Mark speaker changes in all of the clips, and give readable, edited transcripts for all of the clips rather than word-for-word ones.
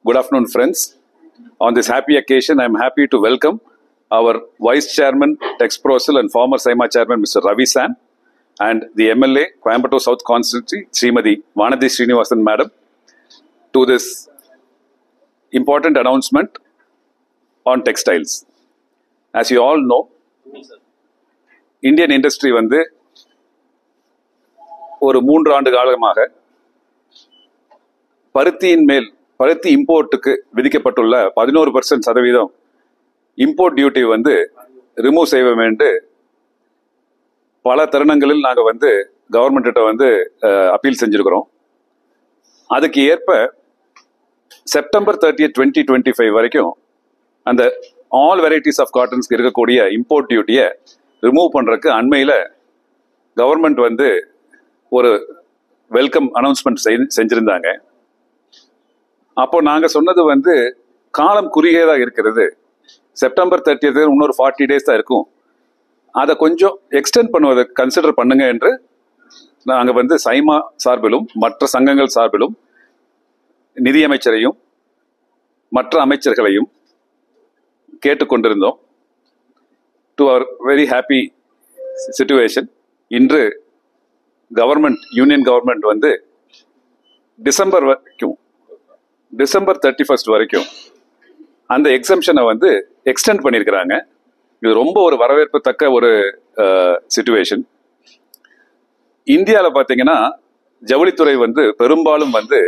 Speaker 1: Good afternoon, friends. On this happy occasion, I am happy to welcome our Vice Chairman, Texprocil and former SAIMA Chairman, Mr. Ravi San, and the MLA, Coimbatore South Constituency, Srimati Vanadi Srinivasan Madam, to this important announcement on textiles. As you all know, Indian industry வந்து ஒரு 3 ஆண்டு காலமாக பருத்தி இம்போர்ட்டுக்கு விதிக்கப்பட்டுள்ள 11% import duty வந்து remove செய்ய வேண்டும். பல தருணங்களில் நாங்கள் வந்து கவர்மெண்ட் கிட்ட வந்து அப்பீல் செஞ்சிருக்கிறோம். அதுக்கு ஏற்ப செப்டம்பர் 30, 2025 வரைக்கும் அந்த ஆல் வெரைட்டிஸ் ஆஃப் காட்டன்ஸ்க்கு இருக்கக்கூடிய இம்போர்ட் டியூட்டியை ரிமூவ் பண்றதுக்கு அண்மையில் கவர்மெண்ட் வந்து ஒரு வெல்கம் அனௌன்ஸ்மெண்ட் செஞ்சிருந்தாங்க. அப்போ நாங்க சொன்னது வந்து காலம் குறுகியதாக இருக்கிறது, செப்டம்பர் 30 இன்னொரு 40 days தான் இருக்கும், அதை கொஞ்சம் எக்ஸ்டெண்ட் பண்ணுவதை கன்சிடர் பண்ணுங்க என்று நாங்கள் வந்து சைமா சார்பிலும் மற்ற சங்கங்கள் சார்பிலும் நிதியமைச்சரையும் மற்ற அமைச்சர்களையும் கேட்டுக்கொண்டிருந்தோம். To our very happy situation, இன்று யூனியன் கவர்மெண்ட் வந்து டிசம்பர் 31 வரைக்கும் அந்த எக்ஸம்ஷனை வந்து எக்ஸ்டெண்ட் பண்ணியிருக்கிறாங்க. இது ரொம்ப ஒரு வரவேற்பத்தக்க ஒரு சிச்சுவேஷன். இந்தியாவில் பார்த்தீங்கன்னா ஜவுளித்துறை வந்து பெரும்பாலும் வந்து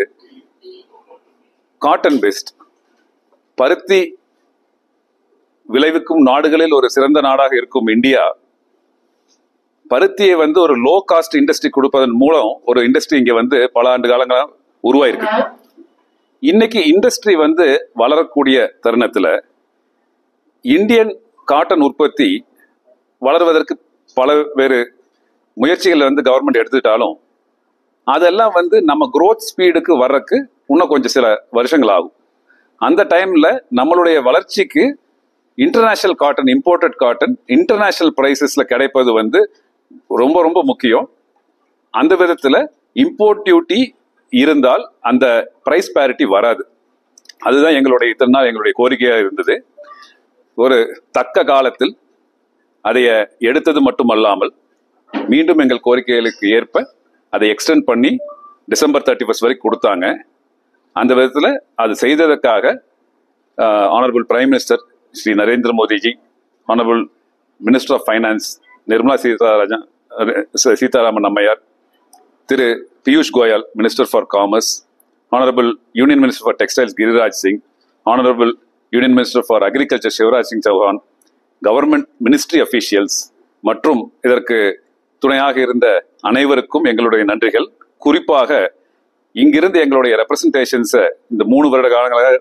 Speaker 1: காட்டன் பேஸ்ட், பருத்தி விளைவிக்கும் நாடுகளில் ஒரு சிறந்த நாடாக இருக்கும் இந்தியா பருத்தியை வந்து ஒரு லோ காஸ்ட் இண்டஸ்ட்ரி கொடுப்பதன் மூலம் ஒரு இண்டஸ்ட்ரி இங்க வந்து பல ஆண்டு காலங்களாக உருவாயிருக்கு. இன்னைக்கு இண்டஸ்ட்ரி வந்து வளரக்கூடிய தருணத்துல இந்தியன் காட்டன் உற்பத்தி வளர்வதற்கு பல வேறு முயற்சிகள் வந்து கவர்மெண்ட் எடுத்துட்டாலும் அதெல்லாம் வந்து நம்ம குரோத் ஸ்பீடுக்கு வர்றதுக்கு இன்னும் கொஞ்சம் சில வருஷங்கள் ஆகும். அந்த டைம்ல நம்மளுடைய வளர்ச்சிக்கு international cotton, imported cotton international பிரைசஸ்ல கிடைப்பது வந்து ரொம்ப ரொம்ப முக்கியம். அந்த விதத்துல இம்போர்ட் டியூட்டி இருந்தால் அந்த பிரைஸ் பேரிட்டி வராது. அதுதான் எங்களுடைய இத்தனை நாள் எங்களுடைய கோரிக்கையாக இருந்தது. ஒரு தக்க காலத்தில் அதைய எடுத்தது மட்டுமல்லாமல் மீண்டும் எங்கள் கோரிக்கைகளுக்கு ஏற்ப அதை எக்ஸ்டெண்ட் பண்ணி டிசம்பர் 31 வரைக்கும் கொடுத்தாங்க. அந்த விதத்துல அது செய்ததற்காக honourable prime minister Shri Narendra Modiji, honourable minister of finance Nirmala Sitharaman அம்மையார், திரு Piyush Goyal minister for commerce, honourable union minister for textiles Giriraj Singh, honourable union minister for agriculture Shivraj Singh Chouhan, government ministry officials மற்றும் இதற்கு துணையாக இருந்த அனைவருக்கும் எங்களுடைய நன்றிகள். குறிப்பாக இங்கிருந்து எங்களுடைய ரெப்ரசன்டேஷன்ஸை இந்த 3 வருட காலங்களாக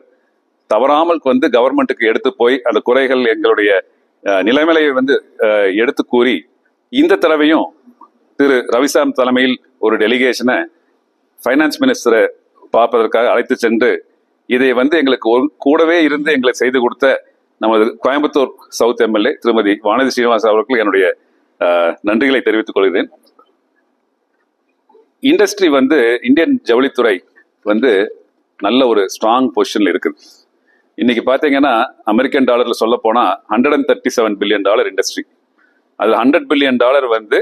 Speaker 1: தவறாமல் வந்து கவர்மெண்ட்டுக்கு எடுத்து போய் அந்த குறைகள் எங்களுடைய நிலைமையை வந்து எடுத்து கூறி இந்த தடவையும் திரு ரவிசாம் தலைமையில் ஒரு டெலிகேஷனை ஃபைனான்ஸ் மினிஸ்டரை பார்ப்பதற்காக அழைத்து சென்று இதை வந்து எங்களுக்கு கூடவே இருந்து எங்களுக்கு செய்து கொடுத்த நமது கோயம்புத்தூர் சவுத் எம்எல்ஏ திருமதி வானதி ஸ்ரீனிவாசன் அவர்களுக்கு என்னுடைய நன்றிகளை தெரிவித்துக் கொள்கிறேன். இண்டஸ்ட்ரி வந்து இந்தியன் ஜவுளித்துறை வந்து நல்ல ஒரு ஸ்ட்ராங் பொசிஷன்ல இருக்குது. இன்னைக்கு பார்த்தீங்கன்னா அமெரிக்கன் டாலர்ல சொல்ல போனா $137 billion இண்டஸ்ட்ரி. அதுல $100 billion வந்து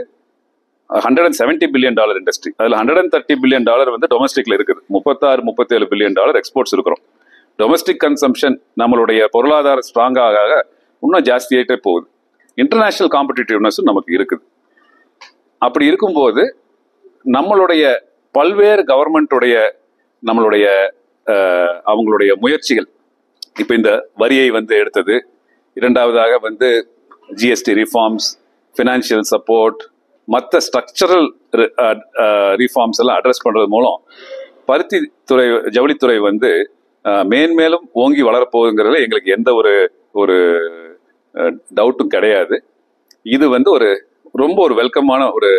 Speaker 1: $170 billion இண்டஸ்ட்ரி. அதுல $130 billion வந்து டொமஸ்டிக்ல இருக்குது. 36-37 billion எக்ஸ்போர்ட்ஸ் இருக்கிறோம். டொமஸ்டிக் கன்சம்ஷன் நம்மளுடைய பொருளாதார ஸ்ட்ராங்காக இன்னும் ஜாஸ்தியாயிட்டே போகுது. இன்டர்நேஷனல் காம்படிட்டிவ்னஸும் நமக்கு இருக்குது. அப்படி இருக்கும்போது நம்மளுடைய பல்வேறு கவர்மெண்ட்டுடைய நம்மளுடைய அவங்களுடைய முயற்சிகள், இப்ப இந்த வரியை வந்து எடுத்தது, இரண்டாவதாக வந்து ஜிஎஸ்டி ரிஃபார்ம்ஸ், ஃபினான்ஷியல் சப்போர்ட், மற்ற ஸ்ட்ரக்சரல் ரிஃபார்ம்ஸ் எல்லாம் அட்ரஸ் பண்றது மூலம் பருத்தி துறை, ஜவுளித்துறை வந்து மேன்மேலும் ஓங்கி வளரப்போகுதுங்கிறதுல எங்களுக்கு எந்த ஒரு டவுட்டும் கிடையாது. இது வந்து ரொம்ப ஒரு வெல்கமான ஒரு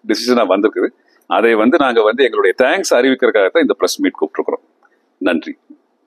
Speaker 1: டிசிஷனா வந்திருக்குது. அதை வந்து நாங்க வந்து எங்களுடைய தேங்க்ஸ் அறிவிக்கிறதுக்காக தான் இந்த பிரஸ் மீட் கூப்பிட்டுருக்கிறோம். நன்றி.